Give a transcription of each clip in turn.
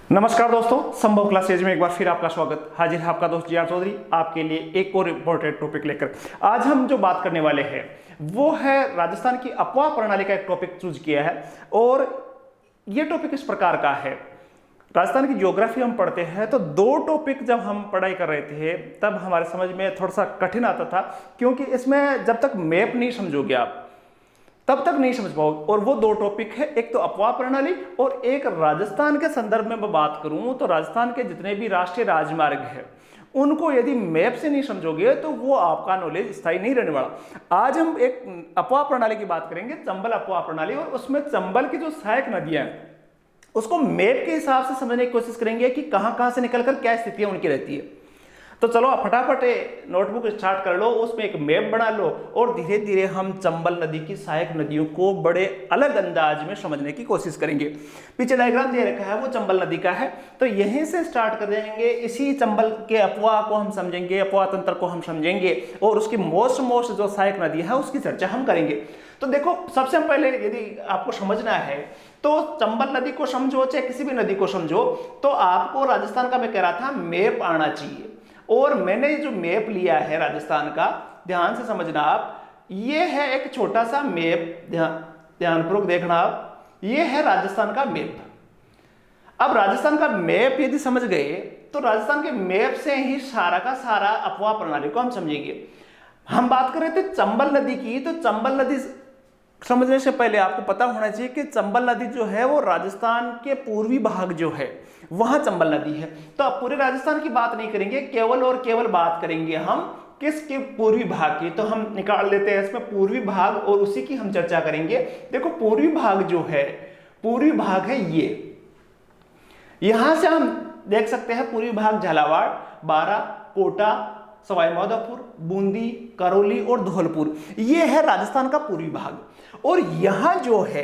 नमस्कार दोस्तों, संभव क्लासेज में एक बार फिर आपका स्वागत। हाजिर है आपका दोस्त जियान चौधरी आपके लिए एक और इम्पोर्टेंट टॉपिक लेकर। आज हम जो बात करने वाले हैं वो है राजस्थान की अफवाह प्रणाली का एक टॉपिक चूज किया है। और ये टॉपिक इस प्रकार का है, राजस्थान की ज्योग्राफी हम पढ़ते हैं तो दो टॉपिक जब हम पढ़ाई कर रहे थे तब हमारे समझ में थोड़ा सा कठिन आता था, क्योंकि इसमें जब तक मैप नहीं समझोगे आप तब तक नहीं समझ पाओगे। और वो दो टॉपिक है, एक तो अफवाह प्रणाली और एक राजस्थान के संदर्भ में मैं बात करूं तो राजस्थान के जितने भी राष्ट्रीय राजमार्ग है उनको यदि मैप से नहीं समझोगे तो वो आपका नॉलेज स्थायी नहीं रहने वाला। आज हम एक अफवाह प्रणाली की बात करेंगे, चंबल अफवाह प्रणाली, और उसमें चंबल की जो सहायक नदियां हैं उसको मैप के हिसाब से समझने की कोशिश करेंगे कि कहां कहां से निकलकर क्या स्थितियां उनकी रहती है। तो चलो फटाफट नोटबुक स्टार्ट कर लो, उसमें एक मैप बना लो और धीरे धीरे हम चंबल नदी की सहायक नदियों को बड़े अलग अंदाज में समझने की कोशिश करेंगे। पीछे डायग्राम दे रखा है वो चंबल नदी का है, तो यहीं से स्टार्ट कर देंगे। इसी चंबल के अफवाह को हम समझेंगे, अफवाह तंत्र को हम समझेंगे और उसकी मोस्ट जो सहायक नदी है उसकी चर्चा हम करेंगे। तो देखो, सबसे पहले यदि आपको समझना है तो चंबल नदी को समझो चाहे किसी भी नदी को समझो, तो आपको राजस्थान का मैं कह रहा था मैप आना चाहिए। और मैंने जो मैप लिया है राजस्थान का, ध्यान से समझना आप, ये है एक छोटा सा मैप, ध्यानपूर्वक देखना आप, ये है राजस्थान का मैप। अब राजस्थान का मैप यदि समझ गए तो राजस्थान के मैप से ही सारा का सारा अफवाह प्रणाली को हम समझेंगे। हम बात कर रहे थे चंबल नदी की, तो चंबल नदी समझने से पहले आपको पता होना चाहिए कि चंबल नदी जो है वो राजस्थान के पूर्वी भाग जो है वहां चंबल नदी है। तो अब पूरे राजस्थान की बात नहीं करेंगे, केवल और केवल बात करेंगे हम किसके पूर्वी भाग की। तो हम निकाल लेते हैं इसमें पूर्वी भाग और उसी की हम चर्चा करेंगे। देखो, पूर्वी भाग जो है, पूर्वी भाग है ये, यहां से हम देख सकते हैं पूर्वी भाग झालावाड़, बारां, कोटा, सवाई माधोपुर, बूंदी, करौली और धौलपुर, ये है राजस्थान का पूर्वी भाग। और यहां जो है,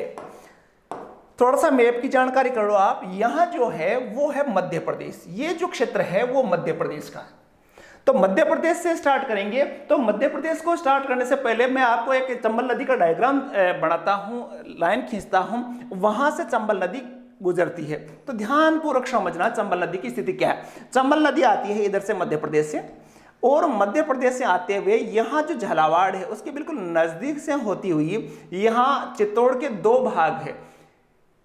थोड़ा सा मैप की जानकारी कर लो आप, यहां जो है वो है मध्य प्रदेश। ये जो क्षेत्र है वो मध्य प्रदेश का है। तो मध्य प्रदेश से स्टार्ट करेंगे। तो मध्य प्रदेश को स्टार्ट करने से पहले मैं आपको एक चंबल नदी का डायग्राम बनाता हूं, लाइन खींचता हूं, वहां से चंबल नदी गुजरती है। तो ध्यानपूर्वक समझना चंबल नदी की स्थिति क्या है। चंबल नदी आती है इधर से मध्य प्रदेश से, और मध्य प्रदेश से आते हुए यहाँ जो झालावाड़ है उसके बिल्कुल नजदीक से होती हुई यहाँ चित्तौड़ के दो भाग है।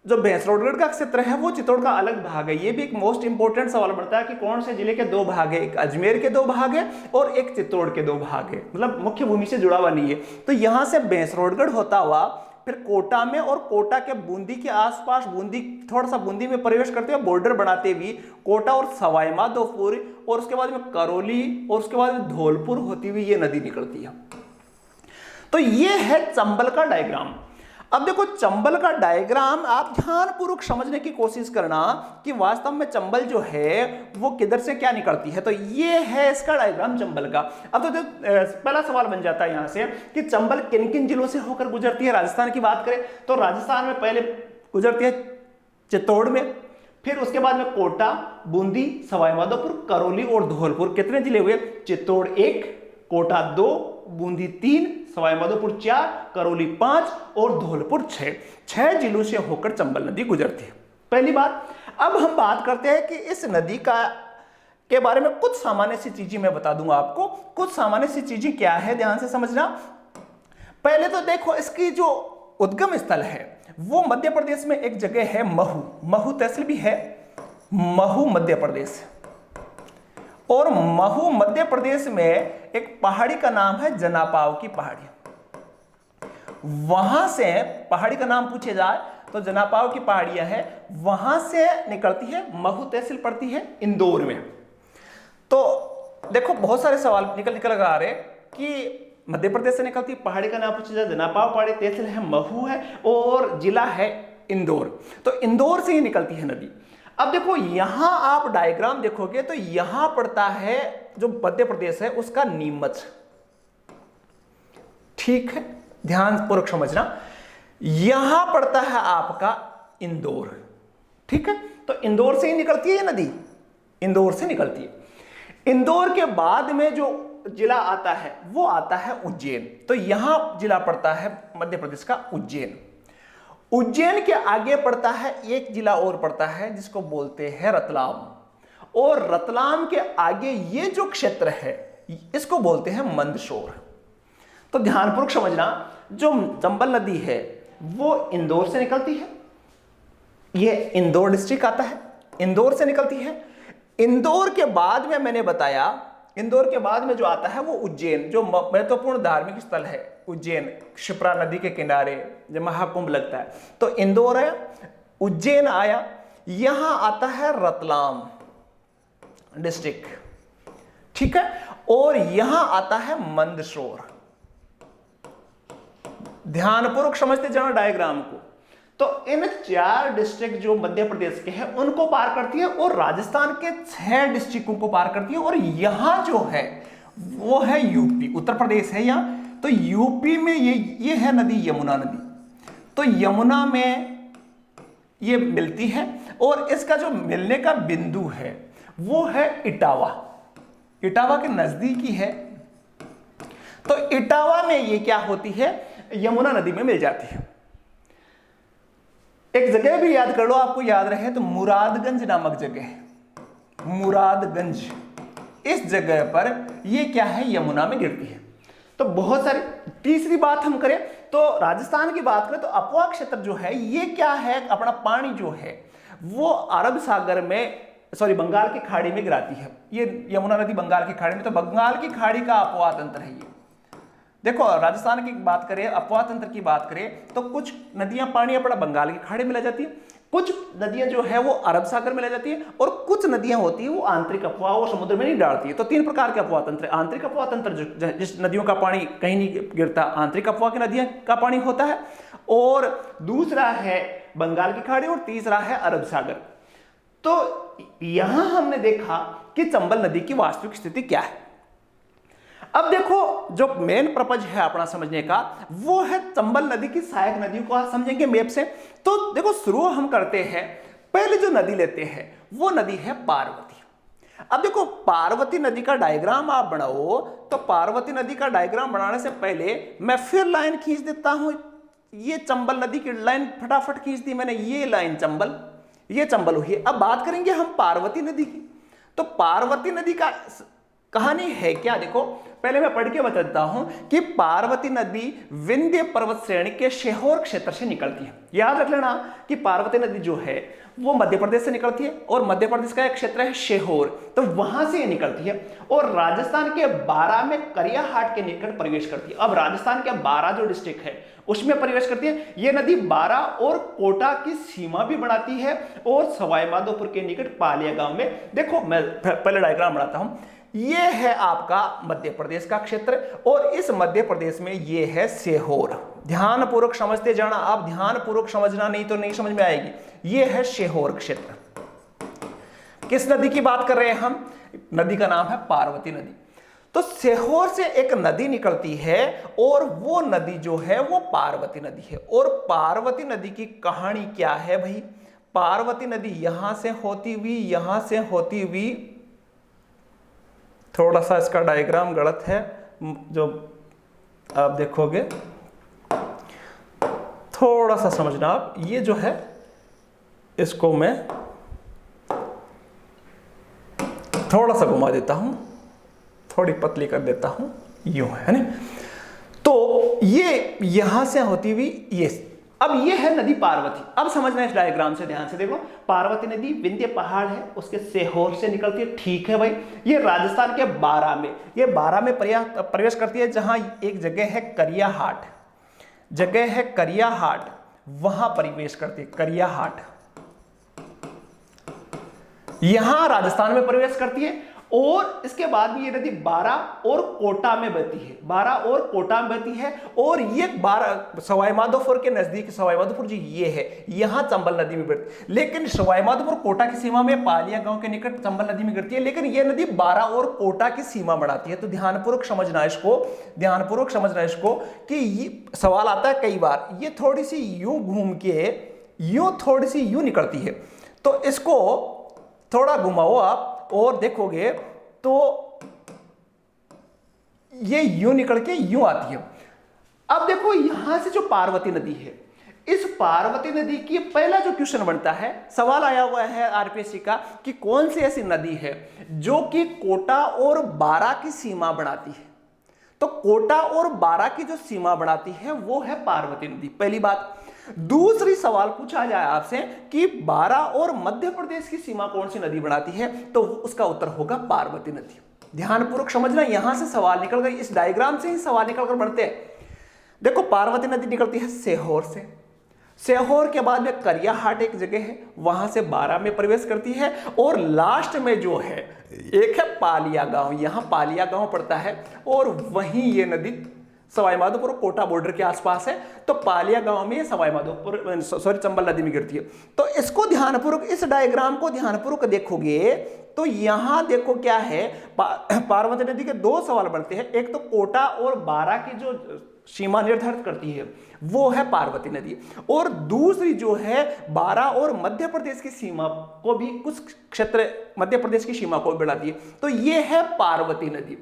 जो भैंसरोडगढ़ का क्षेत्र है वो चित्तौड़ का अलग भाग है। ये भी एक मोस्ट इंपोर्टेंट सवाल बनता है कि कौन से जिले के दो भाग है, एक अजमेर के दो भाग है और एक चित्तौड़ के दो भाग है, मतलब मुख्य भूमि से जुड़ा हुआ नहीं है। तो यहाँ से भैंसरोडगढ़ होता हुआ फिर कोटा में, और कोटा के बूंदी के आसपास, बूंदी थोड़ा सा बूंदी में प्रवेश करते हुए बॉर्डर बनाते हुए कोटा और सवाई माधोपुर और उसके बाद में करौली और उसके बाद में धौलपुर होती हुई ये नदी निकलती है। तो ये है चंबल का डायग्राम। अब देखो, चंबल का डायग्राम आप ध्यानपूर्वक समझने की कोशिश करना कि वास्तव में चंबल जो है वो किधर से क्या निकलती है। तो ये है इसका डायग्राम चंबल का। अब तो पहला सवाल बन जाता है यहां से कि चंबल किन किन जिलों से होकर गुजरती है। राजस्थान की बात करें तो राजस्थान में पहले गुजरती है चित्तौड़ में, फिर उसके बाद में कोटा, बूंदी, सवाई माधोपुर, करौली और धौलपुर। कितने जिले हुए? चित्तौड़ 1, कोटा 2, बूंदी 3, सवाई माधोपुर 4, करौली 5 और धौलपुर 6। 6 जिलों से होकर चंबल नदी गुजरती है, पहली बात। अब हम बात करते हैं कि इस नदी के बारे में कुछ सामान्य सी चीजें मैं बता दूंगा आपको। कुछ सामान्य सी चीजें क्या है, ध्यान से समझना। पहले तो देखो, इसकी जो उद्गम स्थल है वो मध्य प्रदेश में एक जगह है, महू। महू तहसील भी है, महू मध्य प्रदेश। और महू मध्य प्रदेश में एक पहाड़ी का नाम है जनापाव की पहाड़ी। वहां से पहाड़ी का नाम पूछे जाए तो जनापाव की पहाड़ियां है, वहां से निकलती है। महू तहसील पड़ती है इंदौर में। तो देखो, बहुत सारे सवाल निकल आ रहे कि मध्य प्रदेश से निकलती पहाड़ी का नाम पूछा जाए, जनापाव पहाड़ी, तहसील है महू है और जिला है इंदौर। तो इंदौर से ही निकलती है नदी। अब देखो, यहां आप डायग्राम देखोगे तो यहां पड़ता है जो मध्य प्रदेश है उसका नीमच। ठीक है, ध्यानपूर्वक समझना। यहां पड़ता है आपका इंदौर। ठीक है, तो इंदौर से ही निकलती है ये नदी, इंदौर से निकलती है। इंदौर के बाद में जो जिला आता है वो आता है उज्जैन। तो यहां जिला पड़ता है मध्य प्रदेश का उज्जैन। उज्जैन के आगे पड़ता है एक जिला और पड़ता है जिसको बोलते हैं रतलाम, और रतलाम के आगे ये जो क्षेत्र है इसको बोलते हैं मंदसौर। तो ध्यानपूर्वक समझना, जो चंबल नदी है वो इंदौर से निकलती है, ये इंदौर डिस्ट्रिक्ट आता है, इंदौर से निकलती है। इंदौर के बाद में मैंने बताया, इंदौर के बाद में जो आता है वो उज्जैन, जो महत्वपूर्ण धार्मिक स्थल है उज्जैन, क्षिप्रा नदी के किनारे जब महाकुंभ लगता है। तो इंदौर है, उज्जैन आया, यहां आता है रतलाम डिस्ट्रिक्ट, ठीक है, और यहां आता है मंदसौर। ध्यानपूर्वक समझते जाना डायग्राम को। तो इन 4 डिस्ट्रिक्ट जो मध्य प्रदेश के हैं उनको पार करती है, और राजस्थान के 6 डिस्ट्रिक्टों को पार करती है, और यहां जो है वो है यूपी, उत्तर प्रदेश है यहां। तो यूपी में ये है नदी यमुना नदी, तो यमुना में ये मिलती है, और इसका जो मिलने का बिंदु है वो है इटावा, इटावा के नजदीकी है। तो इटावा में ये क्या होती है, यमुना नदी में मिल जाती है। एक जगह भी याद कर लो, आपको याद रहे तो मुरादगंज नामक जगह है, मुरादगंज, इस जगह पर ये क्या है, यमुना में गिरती है। तो बहुत सारी, तीसरी बात हम करें तो राजस्थान की बात करें तो अपोआ क्षेत्र जो है ये क्या है, अपना पानी जो है वो अरब सागर में, सॉरी बंगाल की खाड़ी में गिराती है। ये यमुना नदी बंगाल की खाड़ी में, तो बंगाल की खाड़ी का अपोआ तंत्र है ये। देखो राजस्थान की बात करें, अपोआ तंत्र की बात करें तो कुछ नदियां पानी अपना बंगाल की खाड़ी में ले जाती है, कुछ नदियां जो है वो अरब सागर में ले जाती है, और कुछ नदियां होती है वो आंतरिक अफवाह वो समुद्र में नहीं डालती है। तो 3 प्रकार के अफवाह तंत्र, आंतरिक अफवाह तंत्र जिस नदियों का पानी कहीं नहीं गिरता, आंतरिक अफवाह की नदियां का पानी होता है, और दूसरा है बंगाल की खाड़ी, और तीसरा है अरब सागर। तो यहां हमने देखा कि चंबल नदी की वास्तविक स्थिति क्या है। अब देखो जो मेन पर्पज है अपना समझने का वो है चंबल नदी की सहायक नदियों को समझेंगे मैप से। तो देखो शुरू हम करते हैं, पहले जो नदी लेते हैं वो नदी है पार्वती। अब देखो पार्वती नदी का डायग्राम आप बनाओ, तो पार्वती नदी का डायग्राम बनाने से पहले मैं फिर लाइन खींच देता हूं। ये चंबल नदी की लाइन फटाफट खींच दी मैंने, ये लाइन चंबल, ये चंबल हुई। अब बात करेंगे हम पार्वती नदी की। तो पार्वती नदी का कहानी है क्या, देखो पहले मैं पढ़ के बता देता हूं कि पार्वती नदी विंध्य पर्वत श्रेणी के शेहोर क्षेत्र से निकलती है। याद रख लेना कि पार्वती नदी जो है वो मध्य प्रदेश से निकलती है, और मध्य प्रदेश का एक क्षेत्र है शेहोर, तो वहां से ये निकलती है और राजस्थान के 12 में करियाहाट के निकट प्रवेश करती है। अब राजस्थान के 12 जो डिस्ट्रिक्ट है उसमें प्रवेश करती है। ये नदी 12 और कोटा की सीमा भी बनाती है, और सवाई माधोपुर के निकट पालिया गांव में, देखो मैं पहले डायग्राम बनाता हूं, ये है आपका मध्य प्रदेश का क्षेत्र, और इस मध्य प्रदेश में ये है शेहोर। ध्यानपूर्वक समझते जाना, आप ध्यानपूर्वक समझना, नहीं तो नहीं समझ में आएगी। ये है शेहोर क्षेत्र। किस नदी की बात कर रहे हैं हम, नदी का नाम है पार्वती नदी। तो शेहोर से एक नदी निकलती है, और वो नदी जो है वो पार्वती नदी है। और पार्वती नदी की कहानी क्या है भाई, पार्वती नदी यहां से होती हुई, यहां से होती हुई, थोड़ा सा इसका डायग्राम गलत है जो आप देखोगे, थोड़ा सा समझना आप। ये जो है इसको मैं थोड़ा सा घुमा देता हूं, थोड़ी पतली कर देता हूं, यूं है ना। तो ये यहां से होती हुई ये, अब ये है नदी पार्वती। अब समझना इस डायग्राम से, ध्यान से देखो, पार्वती नदी विंध्य पहाड़ है उसके शेहोर से निकलती है, ठीक है भाई। ये राजस्थान के 12 में, ये 12 में प्रवेश करती है, जहां एक जगह है करियाहाट, जगह है करियाहाट, वहां प्रवेश करती है करियाहाट, यहां राजस्थान में प्रवेश करती है। और इसके बाद भी ये नदी 12 और कोटा में बहती है, 12 और कोटा में बहती है, और ये 12 सवाई माधोपुर के नजदीक, सवाई माधोपुर जी ये है, यहां चंबल नदी में बहती। लेकिन सवाई माधोपुर कोटा की सीमा में पालिया गांव के निकट चंबल नदी में गिरती है, लेकिन ये नदी 12 और कोटा की सीमा बढ़ाती है। तो ध्यानपूर्वक समझना इसको, ध्यानपूर्वक समझना इसको कि ये सवाल आता है कई बार, ये थोड़ी सी यूं घूम के यूं थोड़ी सी यूं निकलती है, तो इसको थोड़ा घुमाओ आप और देखोगे तो ये यूं निकल के यूं आती है। अब देखो यहां से जो पार्वती नदी है, इस पार्वती नदी की पहला जो क्वेश्चन बनता है, सवाल आया हुआ है आरपीएससी का कि कौन सी ऐसी नदी है जो कि कोटा और बारा की सीमा बनाती है। तो कोटा और बारा की जो सीमा बनाती है वो है पार्वती नदी, पहली बात। दूसरी सवाल पूछा जाए आपसे कि बारा और मध्य प्रदेश की सीमा कौन सी नदी बनाती है, तो उसका उत्तर होगा पार्वती नदी। ध्यानपूर्वक समझना, यहां से सवाल निकल गए, इस डायग्राम से ही सवाल निकलकर बनते हैं। देखो पार्वती नदी निकलती है सीहोर से, सीहोर के बाद में करियाहाट एक जगह है, वहां से बारा में प्रवेश करती है, और लास्ट में जो है एक है पालिया गांव, यहां पालिया गांव पड़ता है, और वहीं ये नदी सवाई माधोपुर कोटा बॉर्डर के आसपास है। तो पालिया गांव में सवाई माधोपुर चंबल नदी में गिरती है। तो इसको ध्यानपूर्वक, इस डायग्राम को ध्यानपूर्वक देखोगे तो यहां देखो क्या है, पार्वती नदी के दो सवाल बनते हैं। एक तो कोटा और बारा की जो सीमा निर्धारित करती है वो है पार्वती नदी, और दूसरी जो है बारा और मध्य प्रदेश की सीमा को भी, कुछ क्षेत्र मध्य प्रदेश की सीमा को भी बढ़ाती है। तो ये है पार्वती नदी,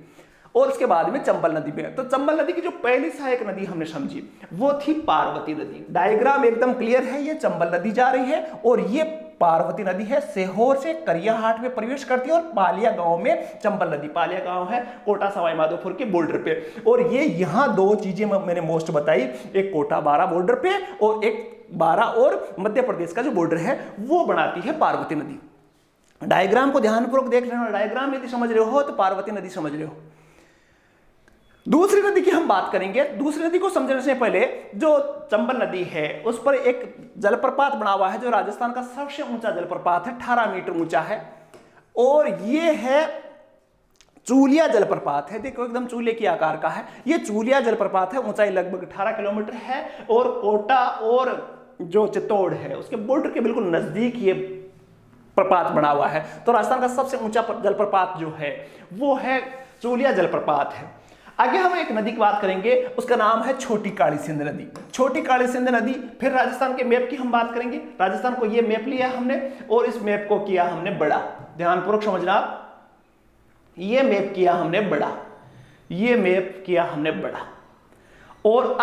और उसके बाद में चंबल नदी में। तो चंबल नदी की जो पहली सहायक नदी हमने समझी वो थी पार्वती नदी। डायग्राम एकदम क्लियर है, ये चंबल नदी जा रही है और ये पार्वती नदी है, सीहोर से करियाहाट में प्रवेश करती है, और पालिया गांव में चंबल नदी, पालिया गांव है कोटा सवाई माधोपुर के बॉर्डर पे। और ये यहां दो चीजें मैंने मोस्ट बताई, एक कोटा बारा बॉर्डर पे और एक बारा और मध्य प्रदेश का जो बॉर्डर है वो बनाती है पार्वती नदी। डायग्राम को ध्यानपूर्वक देख लेना, डायग्राम यदि समझ रहे हो तो पार्वती नदी समझ रहे हो। दूसरी नदी की हम बात करेंगे। दूसरी नदी को समझने से पहले जो चंबल नदी है उस पर एक जलप्रपात बना हुआ है, जो राजस्थान का सबसे ऊंचा जलप्रपात है, 18 मीटर ऊंचा है, और ये है चूलिया जलप्रपात है। देखो एकदम चूल्हे की आकार का है, ये चूलिया जलप्रपात है, ऊंचाई लगभग 18 किलोमीटर है, और कोटा और जो चित्तौड़ है उसके बॉर्डर के बिल्कुल नजदीक ये प्रपात बना हुआ है। तो राजस्थान का सबसे ऊंचा जलप्रपात जो है वो है चूलिया जलप्रपात है। आगे हम एक नदी की बात करेंगे, उसका नाम है छोटी काली सिंध नदी। छोटी काली सिंध नदी, फिर राजस्थान के मैप की हम बात करेंगे। राजस्थान को ये मैप लिया हमने और इस मैप को किया हमने बड़ा, ध्यानपूर्वक समझना, ये मैप किया हमने बड़ा, ये मैप किया हमने बड़ा। और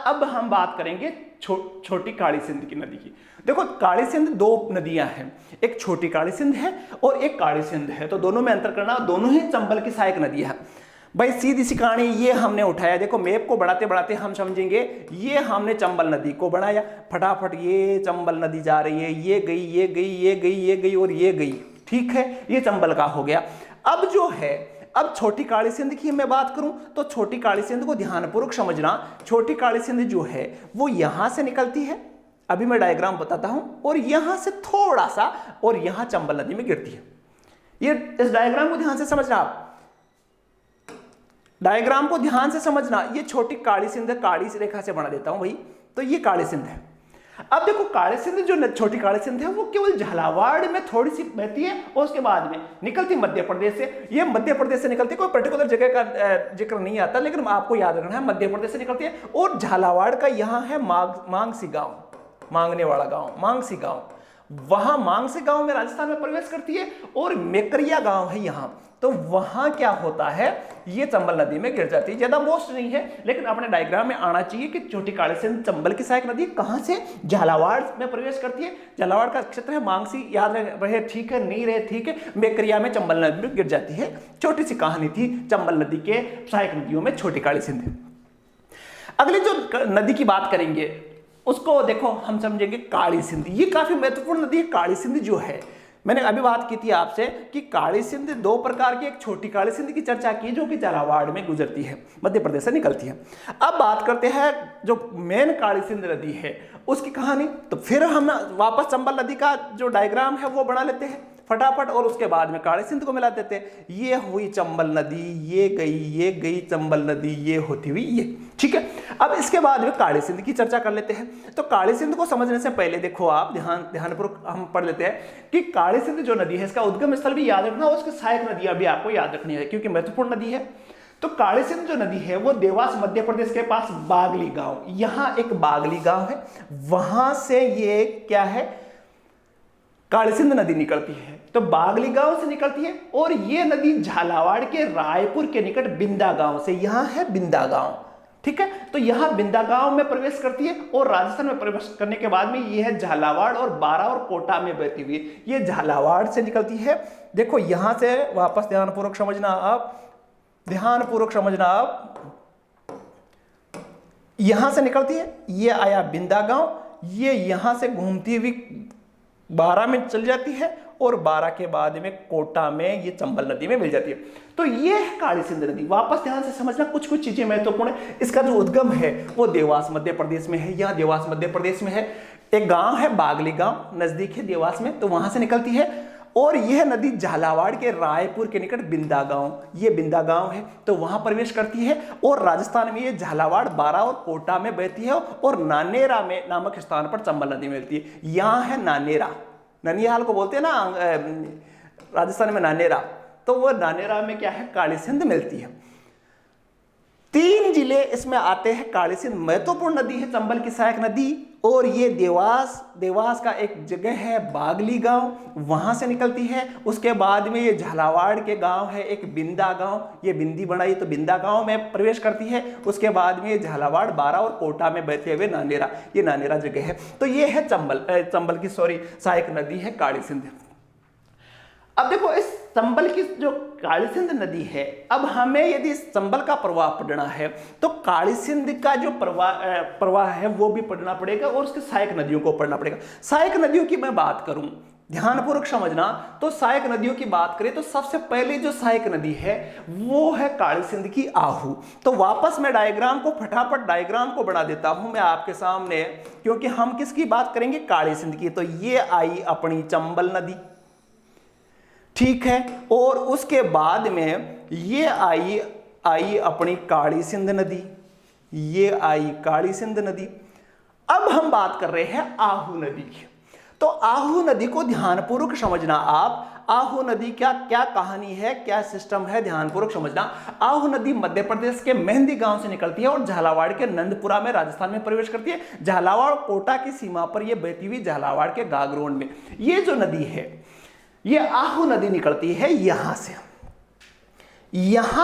अब हम बात करेंगे छोटी काली सिंध की नदी की। देखो काली सिंध दो नदियां हैं, एक छोटी काली सिंध है और एक काली सिंध है, तो दोनों में अंतर करना, दोनों ही चंबल की सहायक नदियां हैं। भाई सीधी सी कहानी ये हमने उठाया, देखो मैप को बढ़ाते बढ़ाते हम समझेंगे, ये हमने चंबल नदी को बनाया, फटाफट ये चंबल नदी जा रही है, ये गई, ये गई, ये गई, ये गई और ये गई, ठीक है, ये चंबल का हो गया। अब जो है, अब छोटी काली सिंध की मैं बात करूं तो छोटी काली सिंध को ध्यानपूर्वक समझना। छोटी काली सिंध जो है वो यहां से निकलती है, अभी मैं डायग्राम बताता हूं, और यहां से थोड़ा सा और यहां चंबल नदी में गिरती है। ये इस डायग्राम को ध्यान से समझना, आप डायग्राम को ध्यान से समझना। ये छोटी काली सिंध, काली रेखा से बना देता हूं भाई, तो ये काली सिंध है। अब देखो काली सिंध जो छोटी काली सिंध है वो केवल झालावाड़ में थोड़ी सी बहती है और उसके बाद में निकलती मध्य प्रदेश से। ये मध्य प्रदेश से निकलती है, कोई पर्टिकुलर जगह का जिक्र नहीं आता, लेकिन आपको याद रखना है मध्य प्रदेश से निकलती है। और झालावाड़ का यहाँ है मांगसी गांव, मांगने वाला गांव, मांगसी गांव, वहां मांगसी गांव में राजस्थान में प्रवेश करती है, और मेकरिया गांव है यहां, तो वहां क्या होता है, ये चंबल नदी में गिर जाती है। ज्यादा मोस्ट नहीं है, लेकिन अपने डायग्राम में आना चाहिए कि छोटी काली सिंध चंबल की सहायक नदी कहां से, झालावाड़ में प्रवेश करती है। झालावाड़ का क्षेत्र है, मांगसी याद रहे ठीक है, नहीं रहे ठीक है, मेकरिया में चंबल नदी में गिर जाती है। छोटी सी कहानी थी चंबल नदी के सहायक नदियों में छोटी काली सिंध। अगली जो नदी की बात करेंगे उसको देखो हम समझेंगे काली सिंध। ये काफी महत्वपूर्ण नदी है काली सिंध जो है। मैंने अभी बात की थी आपसे कि काली सिंध दो प्रकार की, एक छोटी काली सिंध की चर्चा की जो कि झालावाड़ में गुजरती है, मध्य प्रदेश से निकलती है। अब बात करते हैं जो मेन काली सिंध नदी है उसकी कहानी। तो फिर हम वापस चंबल नदी का जो डायग्राम है वो बना लेते हैं फटाफट, और उसके बाद में काली सिंध को मिला देते हैं। ये हुई चंबल नदी, ये गई चंबल नदी, ये होती हुई ये, ठीक है। अब इसके बाद में काली सिंध की चर्चा कर लेते हैं। तो काली सिंध को समझने से पहले देखो आप ध्यानपूर्वक हम पढ़ लेते हैं कि काली सिंध जो नदी है इसका उद्गम स्थल भी याद रखना और उसकी सहायक नदियां भी आपको याद रखनी है क्योंकि महत्वपूर्ण नदी है। तो काली सिंध जो नदी है वो देवास मध्य प्रदेश के पास बागली गांव, यहां एक बागली गांव है, वहां से ये क्या है, काली सिंध नदी निकलती है। तो बागली गांव से निकलती है, और ये नदी झालावाड़ के रायपुर के निकट बिंदा गांव से, यहां है बिंदा गांव, ठीक है। तो यह बिंदा गांव में प्रवेश करती है और राजस्थान में प्रवेश करने के बाद में यह झालावाड़ और बारा और कोटा में बहती हुई ये झालावाड़ से निकलती है। देखो यहां से वापस ध्यानपूर्वक समझना आप, ध्यानपूर्वक समझना आप, यहां से निकलती है, ये आया बिंदा गांव, ये यहां से घूमती हुई बारा में चल जाती है और बारा के बाद में कोटा में ये चंबल नदी में मिल जाती है। तो ये है काली सिंध नदी। वापस ध्यान से समझना, कुछ कुछ चीजें महत्वपूर्ण है। इसका जो उद्गम है वो देवास मध्य प्रदेश में है, यह देवास मध्य प्रदेश में है। एक गांव है बागली गांव, नजदीक है देवास में, तो वहां से निकलती है। और यह नदी झालावाड़ के रायपुर के निकट बिंदा गांव, ये बिंदा गांव है, तो वहां प्रवेश करती है और राजस्थान में ये झालावाड़, बारा और कोटा में बहती है और नानेरा में नामक स्थान पर चंबल नदी मिलती है। यहां है नानेरा, ननिहाल को बोलते हैं ना राजस्थान में नानेरा, तो वो नानेरा में क्या है, काली सिंध मिलती है। 3 जिले इसमें आते हैं। काली सिंध महत्वपूर्ण नदी है, चंबल की सहायक नदी। और ये देवास का एक जगह है बागली गांव, वहां से निकलती है। उसके बाद में ये झालावाड़ के गांव है एक बिंदा गांव, ये बिंदी बनाई तो बिंदा गांव में प्रवेश करती है। उसके बाद में ये झालावाड़, बारा और कोटा में बहते हुए नानेरा, ये नानेरा जगह है। तो ये है चंबल की सहायक नदी है काली सिंध। अब देखो इस चंबल की जो काली सिंध नदी है, अब हमें यदि इस चंबल का प्रवाह पढ़ना है तो काली सिंध का जो प्रवाह है वो भी पढ़ना पड़ेगा और उसके सहायक नदियों को पढ़ना पड़ेगा। सहायक नदियों की मैं बात करूं, ध्यानपूर्वक समझना, तो सहायक नदियों की बात करें तो सबसे पहले जो सहायक नदी है वो है काली सिंध की आहू। तो वापस मैं डायग्राम को फटाफट डायग्राम को बना देता हूं मैं आपके सामने, क्योंकि हम किसकी बात करेंगे, काली सिंध की। तो ये आई अपनी चंबल नदी, ठीक है, और उसके बाद में ये आई अपनी काली सिंध नदी, ये आई काली सिंध नदी। अब हम बात कर रहे हैं आहू नदी की। तो आहू नदी को ध्यानपूर्वक समझना आप, आहू नदी क्या क्या कहानी है, क्या सिस्टम है, ध्यानपूर्वक समझना। आहू नदी मध्य प्रदेश के मेहंदी गांव से निकलती है और झालावाड़ के नंदपुरा में राजस्थान में प्रवेश करती है। झालावाड़ कोटा की सीमा पर यह बहती हुई झालावाड़ के गागरोन में ये जो नदी है, ये आहू नदी निकलती है यहां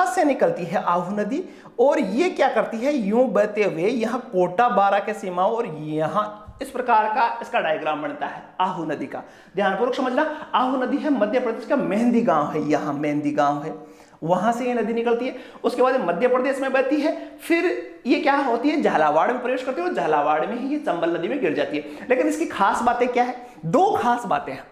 से निकलती है आहू नदी। और ये क्या करती है, यूं बहते हुए यहां कोटा बारा के सीमा और यहां इस प्रकार का इसका डायग्राम बनता है आहू नदी का। ध्यानपूर्वक समझना, आहू नदी है मध्य प्रदेश का मेहंदी गांव है, यहां मेहंदी गांव है, वहां से ये नदी निकलती है। उसके बाद मध्य प्रदेश में बहती है, फिर ये क्या होती है, झालावाड़ में प्रवेश करती है और झालावाड़ में ही ये चंबल नदी में गिर जाती है। लेकिन इसकी खास बातें क्या है, 2 खास बातें हैं।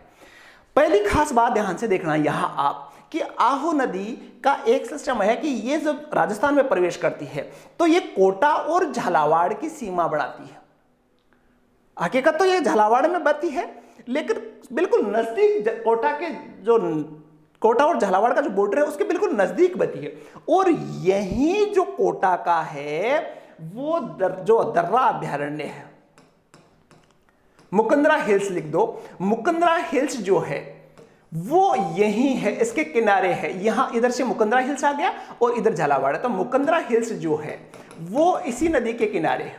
पहली खास बात ध्यान से देखना यहां आप कि आहू नदी का एक सिस्टम है कि ये जब राजस्थान में प्रवेश करती है तो ये कोटा और झालावाड़ की सीमा बढ़ाती है। हकीकत तो ये झालावाड़ में बहती है, लेकिन बिल्कुल नजदीक कोटा और झालावाड़ का जो बॉर्डर है उसके बिल्कुल नजदीक बहती है। और यही जो कोटा का है वो जो दर्रा अभ्यारण्य है, मुकंदरा हिल्स लिख दो, मुकंदरा हिल्स जो है वो यही है, इसके किनारे है। यहां इधर से मुकंदरा हिल्स आ गया और इधर झालावाड़ है, तो मुकंदरा हिल्स जो है वो इसी नदी के किनारे है,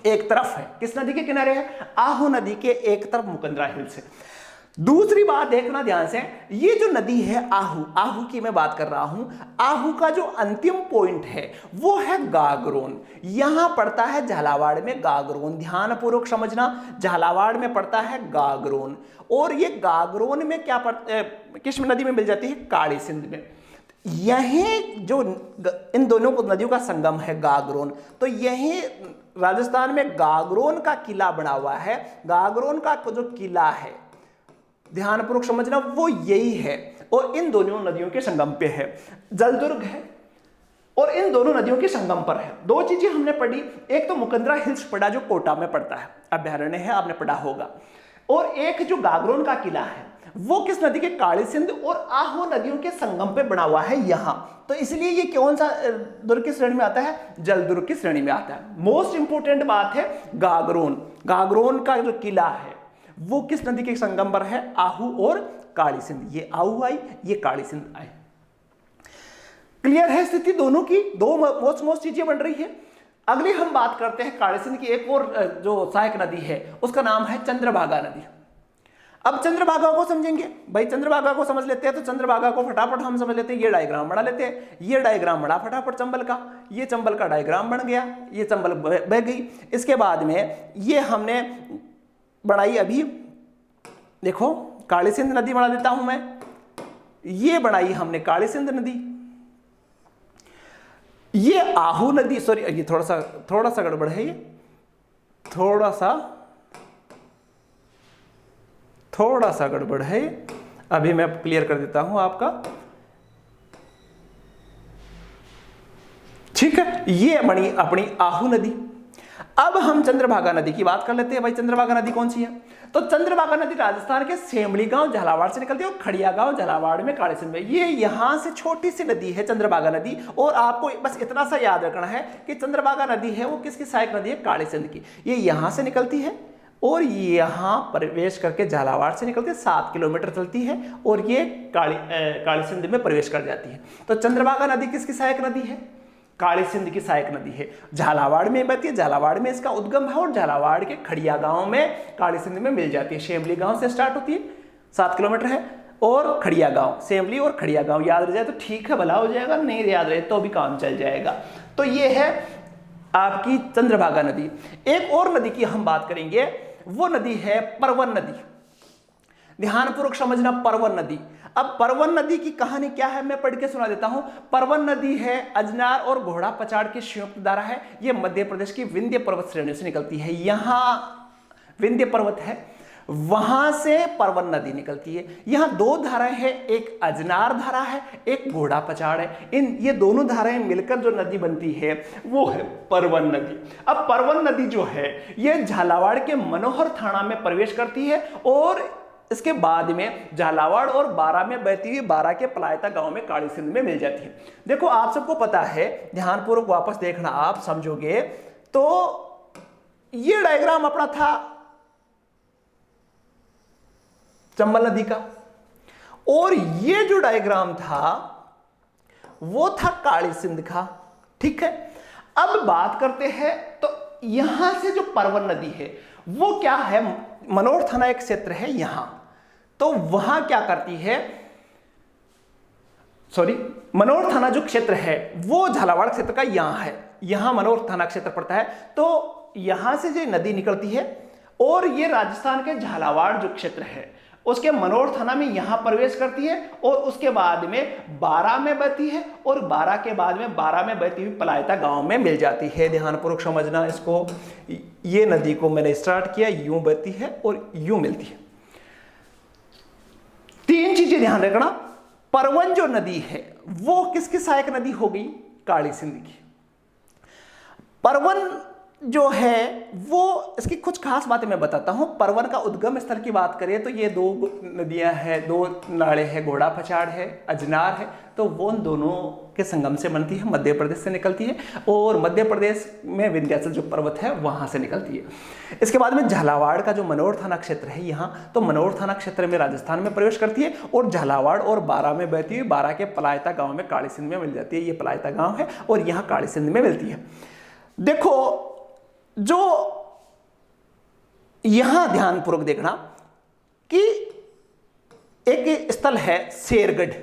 एक तरफ है। किस नदी के किनारे है, आहू नदी के एक तरफ मुकंदरा हिल्स है। दूसरी बात देखना ध्यान से, ये जो नदी है आहू की मैं बात कर रहा हूं, आहू का जो अंतिम पॉइंट है वो है गागरोन, यहां पड़ता है झालावाड़ में गागरोन। ध्यानपूर्वक समझना, झालावाड़ में पड़ता है गागरोन, और ये गागरोन में क्या किस नदी में मिल जाती है, काली सिंध में। यही जो इन दोनों नदियों का संगम है गागरोन, तो यही राजस्थान में गागरोन का किला बना हुआ है। गागरोन का जो किला है ध्यानपूर्वक समझना वो यही है, और इन दोनों नदियों के संगम पे है। जलदुर्ग है और इन दोनों नदियों के संगम पर है। 2 चीजें हमने पढ़ी, एक तो मुकंदरा हिल्स पढ़ा जो कोटा में पड़ता है, अभ्यारण्य है, आपने पढ़ा होगा, और एक जो गागरोन का किला है वो किस नदी के, काली सिंध और आहू नदियों के संगम पे बना हुआ है यहां। तो इसलिए ये कौन सा दुर्ग की श्रेणी में आता है, जलदुर्ग की श्रेणी में आता है। मोस्ट इंपोर्टेंट बात है गागरोन का जो किला है वो किस नदी के संगम पर है, आहू और काली सिंध। ये आहू आई, ये काली सिंध आई। क्लियर है स्थिति दोनों की, 2 मोस्ट चीजें बन रही है। अगली हम बात करते हैं काली सिंध की एक और जो सहायक नदी है, उसका नाम है चंद्रभागा नदी। अब चंद्रभागा को समझेंगे भाई, चंद्रभागा को समझ लेते हैं। तो चंद्रभागा को फटाफट हम समझ लेते हैं, ये डायग्राम बना लेते हैं। ये डायग्राम बना फटाफट चंबल का, ये चंबल का डायग्राम बन गया, ये चंबल बह गई। इसके बाद में ये हमने बनाई, अभी देखो काली सिंध नदी बना देता हूं मैं, ये बनाई हमने काली सिंध नदी, ये आहू नदी, सॉरी ये थोड़ा सा गड़बड़ है, ये थोड़ा सा गड़बड़ है, अभी मैं क्लियर कर देता हूं आपका, ठीक है। ये बनी अपनी आहू नदी। अब हम चंद्रभागा नदी की बात कर लेते हैं। भाई चंद्रभागा नदी कौन सी है? तो चंद्रभागा नदी राजस्थान के सेमली गांव झालावाड़ से निकलती है और खड़िया गांव झालावाड़ में काली सिंध में, ये यहां से छोटी सी नदी है चंद्रभागा नदी। और आपको बस इतना सा याद रखना है कि चंद्रभागा नदी है वो किसकी सहायक नदी है? काली सिंध की। ये यहां से निकलती है और यहां प्रवेश करके झालावाड़ से निकलती है, 7 किलोमीटर चलती है और ये काली सिंध में प्रवेश कर जाती है। तो चंद्रभागा नदी किसकी सहायक नदी है? काली सिंध की सहायक नदी है। झालावाड़ में बहती है, झालावाड़ में इसका उद्गम है और झालावाड़ के खड़िया गांव में काली सिंध में मिल जाती है। शेमली गांव से स्टार्ट होती है, 7 किलोमीटर है, और खड़िया गांव, सेमली और खड़िया गांव याद रह जाए तो ठीक है, भला हो जाएगा, नहीं याद रहे तो भी काम चल जाएगा। तो ये है आपकी चंद्रभागा नदी। एक और नदी की हम बात करेंगे, वो नदी है परवन नदी। ध्यानपूर्वक समझना, परवन नदी। अब परवन नदी की कहानी क्या है मैं पढ़ के सुना देता हूं। परवन नदी है अजनार और घोड़ा पचाड़ की संयुक्त धारा है। यह मध्य प्रदेश की विंध्य पर्वत श्रेणी से निकलती है। यहां विंध्य पर्वत है, वहां से परवन नदी निकलती है। यहां 2 धाराएं हैं, एक अजनार धारा है, एक घोड़ा पचाड़ है। ये दोनों धाराएं मिलकर जो नदी बनती है वो है परवन नदी। अब परवन नदी जो है ये झालावाड़ के मनोहर थाना में प्रवेश करती है और इसके बाद में झालावाड़ और बारा में बहती हुई बारा के पलायता गांव में काली सिंध में मिल जाती है। देखो आप सबको पता है, ध्यानपूर्वक वापस देखना, आप समझोगे तो ये डायग्राम अपना था चंबल नदी का, और ये जो डायग्राम था वो था काली सिंध का, ठीक है। अब बात करते हैं तो यहां से जो परवन नदी है वो क्या है, मनोहर थाना एक क्षेत्र है यहां, तो वहां क्या करती है, सॉरी मनोहर थाना जो क्षेत्र है वो झालावाड़ क्षेत्र का यहां है, यहां मनोहर थाना क्षेत्र पड़ता है। तो यहां से जो नदी निकलती है और ये राजस्थान के झालावाड़ जो क्षेत्र है उसके मनोहर थाना में यहां प्रवेश करती है और उसके बाद में बारा में बहती है और बारा के बाद में बारा में बहती हुई पलायता गांव में मिल जाती है। ध्यानपूर्वक समझना इसको, ये नदी को मैंने स्टार्ट किया, यूं बहती है और यूं मिलती है। 3 चीजें ध्यान रखना। परवन जो नदी है वो किसकी सहायक नदी हो गई? काली सिंध की। परवन जो है वो, इसकी कुछ खास बातें मैं बताता हूं। परवन का उद्गम स्थल की बात करें तो ये 2 नदियां हैं, 2 नाले हैं, घोड़ा पचाड़ है, अजनार है, तो वो उन दोनों के संगम से बनती है, मध्य प्रदेश से निकलती है और मध्य प्रदेश में विंध्याचल जो पर्वत है वहां से निकलती है। इसके बाद में झालावाड़ का जो मनोहर थाना क्षेत्र है यहाँ, तो मनोहर थाना क्षेत्र में राजस्थान में प्रवेश करती है और झालावाड़ और बारा में बहती हुई बारा के पलायता गांव में काली सिंध में मिल जाती है। ये पलायता गांव है और यहाँ काली सिंध में मिलती है। देखो जो यहां ध्यानपूर्वक देखना कि एक स्थल है शेरगढ़,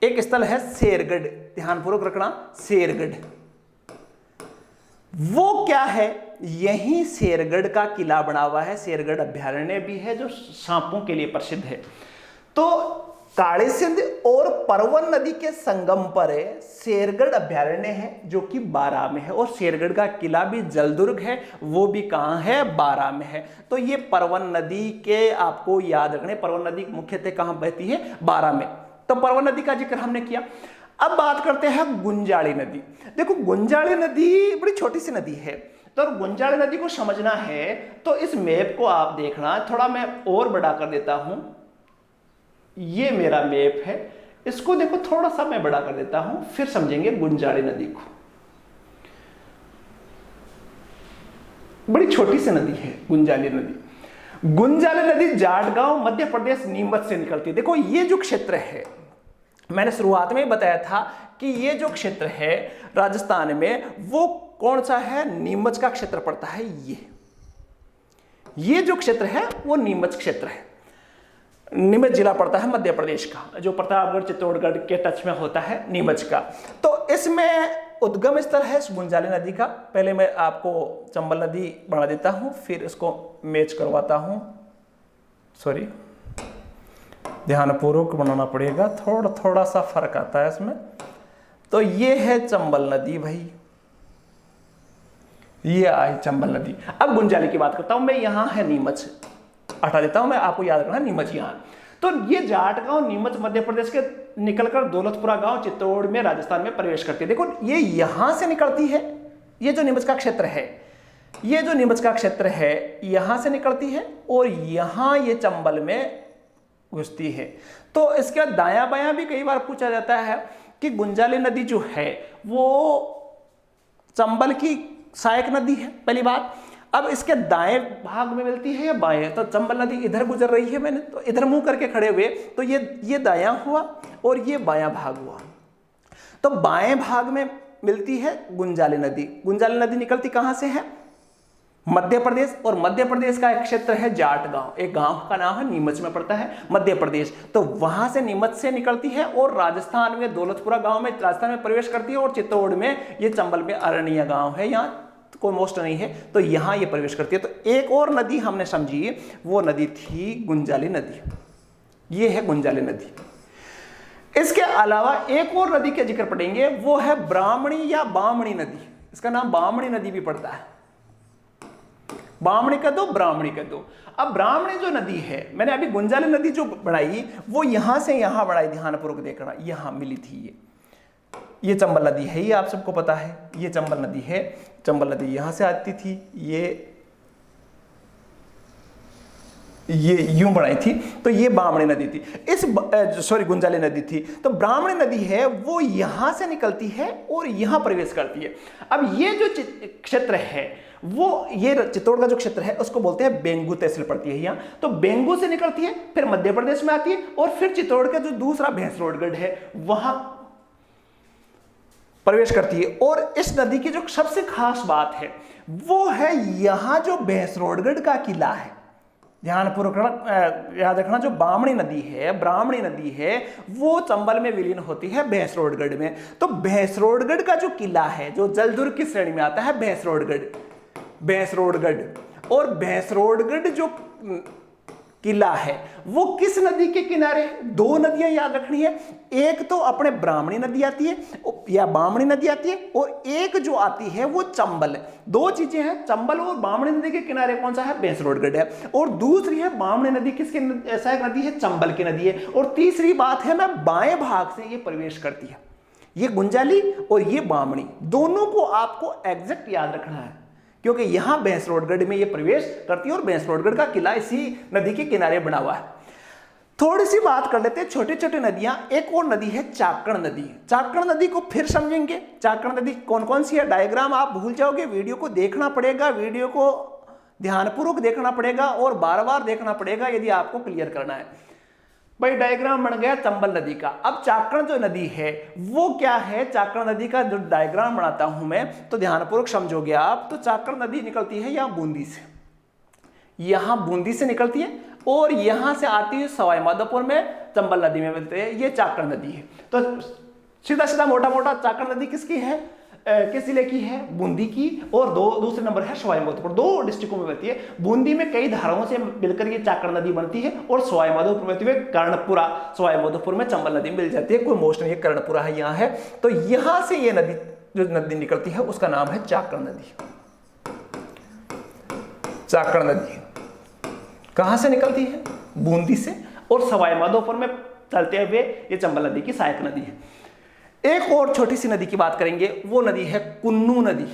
एक स्थल है शेरगढ़, ध्यानपूर्वक रखना, शेरगढ़। वो क्या है? यही शेरगढ़ का किला बना हुआ है। शेरगढ़ अभ्यारण्य भी है जो सांपों के लिए प्रसिद्ध है। तो काली सिंध और परवन नदी के संगम पर शेरगढ़ अभ्यारण्य है जो कि बारा में है और शेरगढ़ का किला भी जलदुर्ग है, वो भी कहां है? बारा में है। तो ये परवन नदी के आपको याद रखने, परवन नदी मुख्यतः कहां बहती है? बारा में। तो परवन नदी का जिक्र हमने किया। अब बात करते हैं गुंजाली नदी। देखो गुंजाली नदी बड़ी छोटी सी नदी है, तो गुंजाली नदी को समझना है तो इस मैप को आप देखना, थोड़ा मैं और बड़ा कर देता हूं, ये मेरा मैप है, इसको देखो थोड़ा सा मैं बड़ा कर देता हूं, फिर समझेंगे गुंजाली नदी को। बड़ी छोटी सी नदी है गुंजाली नदी। गुंजाली नदी जाटगांव मध्य प्रदेश नीमच से निकलती है। देखो ये जो क्षेत्र है, मैंने शुरुआत में बताया था कि ये जो क्षेत्र है राजस्थान में वो कौन सा है? नीमच का क्षेत्र पड़ता है। ये जो क्षेत्र है वो नीमच क्षेत्र है। नीमच जिला पड़ता है मध्य प्रदेश का, जो प्रतापगढ़ चित्तौड़गढ़ के टच में होता है नीमच का। तो इसमें उद्गम स्थल है गुंजाली नदी का। पहले मैं आपको चंबल नदी बढ़ा देता हूं, फिर इसको मैच करवाता हूं। सॉरी, ध्यानपूर्वक बनाना पड़ेगा, थोड़ा थोड़ा सा फर्क आता है इसमें। तो ये है चंबल नदी भाई, ये आई चंबल नदी। अब गुंजाली की बात करता हूं मैं, यहां है नीमच, हटा देता हूं मैं, आपको याद रखना नीमच यहां। तो ये जाट गांव नीमच मध्य प्रदेश के निकलकर दौलतपुरा गांव चित्तौड़ में राजस्थान में प्रवेश करती है। देखो ये यहां से निकलती है, ये जो नीमच का क्षेत्र है, ये जो नीमच का क्षेत्र है यहां से निकलती है और यहां ये चंबल में घुसती है। तो इसके दायां बायां भी कई बार पूछा जाता है कि गुंजाली नदी जो है वो चंबल की सहायक नदी है, पहली बात। अब इसके दाएं भाग में मिलती है या बाएं? तो चंबल नदी इधर गुजर रही है, मैंने तो इधर मुंह करके खड़े हुए, तो ये दायां हुआ और ये बायां भाग हुआ। तो बाएं भाग में मिलती है गुंजाली नदी। गुंजाली नदी निकलती कहां से है? मध्य प्रदेश, और मध्य प्रदेश का एक क्षेत्र है जाट गांव, एक गांव का नाम है नीमच में पड़ता है मध्य प्रदेश। तो वहां से नीमच से निकलती है और राजस्थान में दौलतपुरा गांव में राजस्थान में प्रवेश करती है और चित्तौड़ में, ये चंबल में अरनिया गांव है, यहाँ कोई मोस्ट नहीं है, तो यहां ये प्रवेश करती है। तो एक और नदी हमने समझी, वो नदी थी गुंजाली नदी, ये है गुंजाली नदी। इसके अलावा एक और नदी के जिक्र पड़ेंगे, वो है ब्राह्मणी या बामणी नदी। इसका नाम बामणी नदी भी पड़ता है, बामणी कह दो, ब्राह्मणी कह दो। अब ब्राह्मणी जो नदी है, मैंने अभी गुंजाली नदी जो बढ़ाई वो यहां से यहां बढ़ाई, ध्यानपूर्वक देखना, यहां मिली थी ये चंबल नदी है, ये आप सबको पता है, ये चंबल नदी है। चंबल नदी यहां से आती थी, ये यूं बढ़ाई थी, तो ये बामणी नदी थी। गुंजाली नदी थी। तो ब्राह्मणी नदी है वो यहां से निकलती है और यहां प्रवेश करती है। अब ये जो क्षेत्र है वो, ये चित्तौड़ का जो क्षेत्र है उसको बोलते हैं बेंगू तहसील पड़ती है यहाँ। तो बेंगू से निकलती है, फिर मध्य प्रदेश में आती है और फिर चित्तौड़ का जो दूसरा भैंसरोडगढ़ है वहां प्रवेश करती है। और इस नदी की जो सबसे खास बात है वो है यहां जो भैंसरोडगढ़ का किला है, ध्यानपूर्वक याद रखना, जो बामणी नदी है, ब्राह्मणी नदी है, वो चंबल में विलीन होती है भैंसरोडगढ़ में। तो भैंसरोडगढ़ का जो किला है, जो जलदुर्ग की श्रेणी में आता है भैंसरोडगढ़, और भैंसरोडगढ़ जो किला है वो किस नदी के किनारे? दो नदियां याद रखनी है, एक तो अपने ब्राह्मणी नदी आती है या बामणी नदी आती है, और एक जो आती है वो चंबल। दो चीजें हैं, चंबल और बामणी नदी के किनारे कौन सा है? भैंसरोडगढ़ है। और दूसरी है बामणी नदी, किसकी सहायक नदी है? चंबल की नदी है। और तीसरी बात है, मैं बाएं भाग से ये प्रवेश करती है, ये गुंजाली और ये बामणी, दोनों को आपको एग्जैक्ट याद रखना है, क्योंकि यहां भैंसरोडगढ़ में ये प्रवेश करती है और भैंसरोडगढ़ का किला इसी नदी के किनारे बना हुआ है। थोड़ी सी बात कर लेते हैं छोटी छोटी नदियां। एक और नदी है चाकण नदी। चाकण नदी को फिर समझेंगे, चाकण नदी कौन कौन सी है, डायग्राम आप भूल जाओगे, वीडियो को देखना पड़ेगा, वीडियो को ध्यानपूर्वक देखना पड़ेगा और बार बार देखना पड़ेगा यदि आपको क्लियर करना है। भाई डायग्राम बन गया चंबल नदी का। अब चाकण जो नदी है वो क्या है? चाकण नदी का जो डायग्राम बनाता हूं मैं, तो ध्यानपूर्वक समझोगे आप। तो चाकण नदी निकलती है यहां बूंदी से, यहां बूंदी से निकलती है और यहां से आती है सवाई माधोपुर में चंबल नदी में मिलते हैं, ये चाकण नदी है। तो सीधा सीधा मोटा मोटा चाकण नदी किसकी है, किस जिले की है? बूंदी की। और दूसरे नंबर है सवाई माधोपुर, दो डिस्ट्रिक्टों में बहती है। बूंदी में कई धाराओं से मिलकर ये चाकण नदी बनती है और सवाई माधोपुर में कर्णपुरा, सवाई माधोपुर में चंबल नदी मिल जाती है, कोई मोस्ट नहीं है, कर्णपुरा है यहाँ है। तो यहां से ये नदी जो नदी निकलती है उसका नाम है चाकण नदी। चाकण नदी कहां से निकलती है? बूंदी से, और सवाई माधोपुर में चलते हुए ये चंबल नदी की सहायक नदी है। एक और छोटी सी नदी की बात करेंगे, वो नदी है कुन्नू नदी।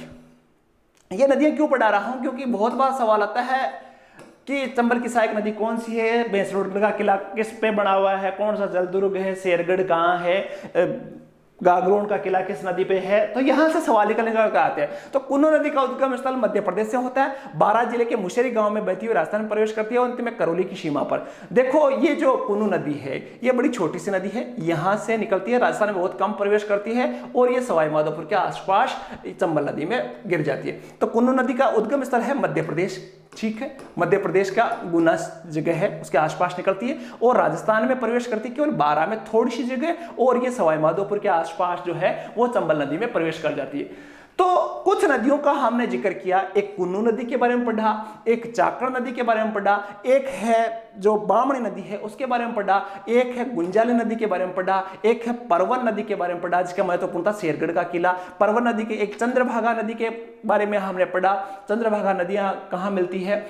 ये नदियां क्यों पढ़ा रहा हूं? क्योंकि बहुत बार सवाल आता है कि चंबल की सहायक नदी कौन सी है, भैंसरोडगढ़ का किला किस पे बना हुआ है, कौन सा जलदुर्ग है, शेरगढ़ कहाँ है, गागरोन का किला किस नदी पे है। तो यहां से सवाल निकलने का आते हैं। तो कुन्नू नदी का उद्गम स्थल मध्य प्रदेश से होता है, बारां जिले के मुशेरी गांव में बहती हुई राजस्थान में प्रवेश करती है और अंत में करौली की सीमा पर। देखो ये जो कुन्नू नदी है ये बड़ी छोटी सी नदी है, यहां से निकलती है, राजस्थान में बहुत कम प्रवेश करती है और ये सवाई माधोपुर के आसपास चंबल नदी में गिर जाती है। तो कुन्नू नदी का उद्गम स्थल है मध्य प्रदेश, ठीक है, मध्य प्रदेश का गुना जगह है उसके आसपास निकलती है और राजस्थान में प्रवेश करती है केवल 12 में थोड़ी सी जगह, और ये सवाई माधोपुर के आसपास जो है वो चंबल नदी में प्रवेश कर जाती है। तो कुछ नदियों का हमने जिक्र किया, एक कुन्नू नदी के बारे में पढ़ा, एक चाकड़ नदी के बारे में पढ़ा, एक है जो बामणी नदी है उसके बारे में पढ़ा, एक है गुंजाली नदी के बारे में पढ़ा, एक है परवन नदी के बारे में पढ़ा जिसका महत्वपूर्ण था शेरगढ़ का किला, परवन नदी के, एक चंद्रभागा नदी के बारे में हमने पढ़ा, चंद्रभागा नदियां कहाँ मिलती है।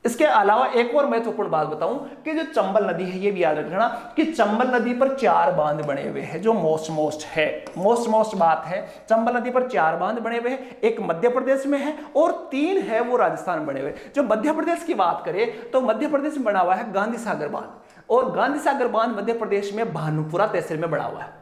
इसके अलावा एक और महत्वपूर्ण बात बताऊं कि जो चंबल नदी है ये भी याद रखना कि चंबल नदी पर 4 बांध बने हुए हैं, जो मोस्ट बात है, चंबल नदी पर 4 बांध बने हुए हैं, एक मध्य प्रदेश में है और 3 है वो राजस्थान बने हुए। जो मध्य प्रदेश की बात करें तो मध्य प्रदेश में बना हुआ है गांधी सागर बांध, और गांधी सागर बांध मध्य प्रदेश में भानुपुरा तहसील में बना हुआ है।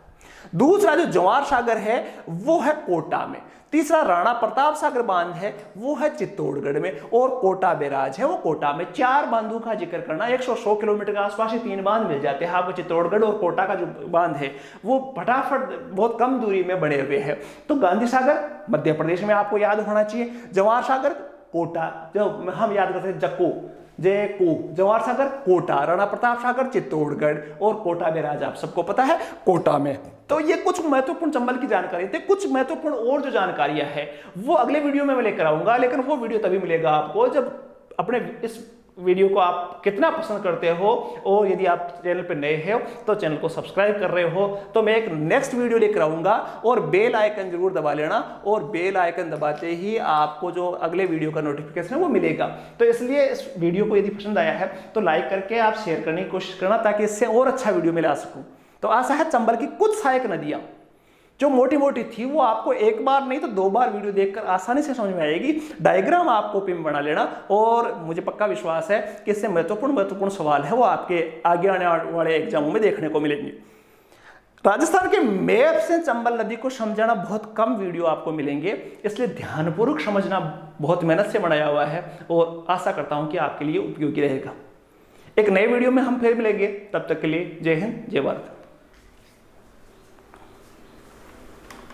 दूसरा जो जवार सागर है वो है कोटा में, तीसरा राणा प्रताप सागर बांध है वो है चित्तौड़गढ़ में, और कोटा बैराज है वो कोटा में। 4 बांधों का जिक्र करना, 100 किलोमीटर के आसपास ही 3 बांध मिल जाते हैं आपको। चित्तौड़गढ़ और कोटा का जो बांध है वो फटाफट बहुत कम दूरी में बने हुए हैं। तो गांधी सागर मध्य प्रदेश में आपको याद होना चाहिए, जवाहर सागर कोटा, जो हम याद करते हैं जक्को जवाहर सागर कोटा, राणा प्रताप सागर चित्तौड़गढ़, और कोटा बैराज आप सबको पता है कोटा में। तो ये कुछ महत्वपूर्ण चंबल की जानकारी थी। कुछ महत्वपूर्ण और जो जानकारियां हैं वो अगले वीडियो में मैं लेकर आऊंगा, लेकिन वो वीडियो तभी मिलेगा आपको जब अपने इस वीडियो को आप कितना पसंद करते हो, और यदि आप चैनल पर नए हो तो चैनल को सब्सक्राइब कर रहे हो तो मैं एक नेक्स्ट वीडियो लेकर आऊंगा, और बेल आइकन जरूर दबा लेना, और बेल आइकन दबाते ही आपको जो अगले वीडियो का नोटिफिकेशन है वो मिलेगा। तो इसलिए इस वीडियो को यदि पसंद आया है तो लाइक करके आप शेयर करने की कोशिश करना ताकि इससे और अच्छा वीडियो मैं ला सकूं। तो आशा है चंबल की कुछ सहायक नदियां जो मोटी मोटी थी वो आपको एक बार नहीं तो 2 बार वीडियो देखकर आसानी से समझ में आएगी। डायग्राम आपको पिन बना लेना, और मुझे पक्का विश्वास है कि इससे महत्वपूर्ण सवाल है वो आपके आगे आने वाले एग्जामों में देखने को मिलेंगे। राजस्थान के मैप से चंबल नदी को समझाना बहुत कम वीडियो आपको मिलेंगे, इसलिए ध्यानपूर्वक समझना बहुत मेहनत से बनाया हुआ है, और आशा करता हूं कि आपके लिए उपयोगी रहेगा। एक नए वीडियो में हम फिर मिलेंगे, तब तक के लिए जय हिंद जय भारत।